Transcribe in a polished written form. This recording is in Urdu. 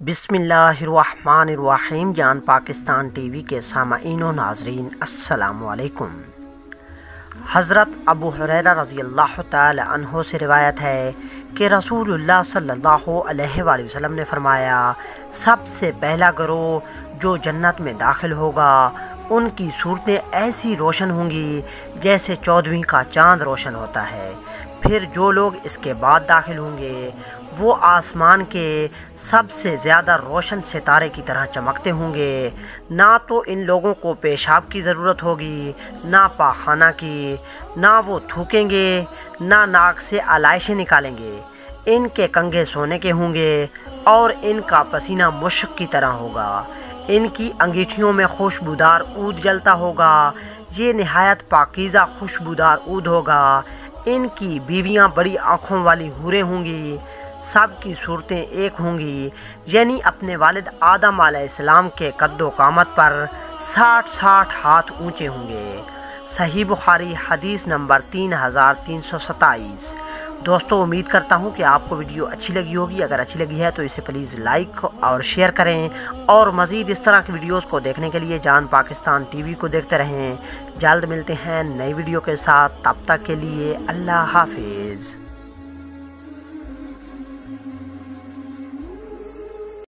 بسم اللہ الرحمن الرحیم۔ جان پاکستان ٹی وی کے سامعین و ناظرین السلام علیکم۔ حضرت ابو ہریرہ رضی اللہ تعالی عنہ سے روایت ہے کہ رسول اللہ صلی اللہ علیہ وآلہ وسلم نے فرمایا، سب سے پہلا گروہ جو جنت میں داخل ہوگا ان کی صورتیں ایسی روشن ہوں گی جیسے 14ویں کا چاند روشن ہوتا ہے۔ پھر جو لوگ اس کے بعد داخل ہوں گے وہ آسمان کے سب سے زیادہ روشن ستارے کی طرح چمکتے ہوں گے۔ نہ تو ان لوگوں کو پیشاب کی ضرورت ہوگی، نہ پاخانہ کی، نہ وہ تھوکیں گے، نہ ناک سے علائشیں نکالیں گے۔ ان کے کنگھے سونے کے ہوں گے اور ان کا پسینہ مشک کی طرح ہوگا۔ ان کی انگیٹھیوں میں خوشبودار عود جلتا ہوگا، یہ نہایت پاکیزہ خوشبودار عود ہوگا۔ ان کی بیویاں بڑی آنکھوں والی حوریں ہوں گی، سب کی صورتیں ایک ہوں گی، یعنی اپنے والد آدم علیہ السلام کے قد و قامت پر 60 ہاتھ اونچے ہوں گے۔ صحیح بخاری حدیث نمبر 3327۔ دوستو، امید کرتا ہوں کہ آپ کو ویڈیو اچھی لگی ہوگی۔ اگر اچھی لگی ہے تو اسے پلیز لائک اور شیئر کریں، اور مزید اس طرح کی ویڈیوز کو دیکھنے کے لیے جان پاکستان ٹی وی کو دیکھتے رہیں۔ جلد ملتے ہیں نئی ویڈیو کے ساتھ، تب تک کے لیے اللہ حافظ۔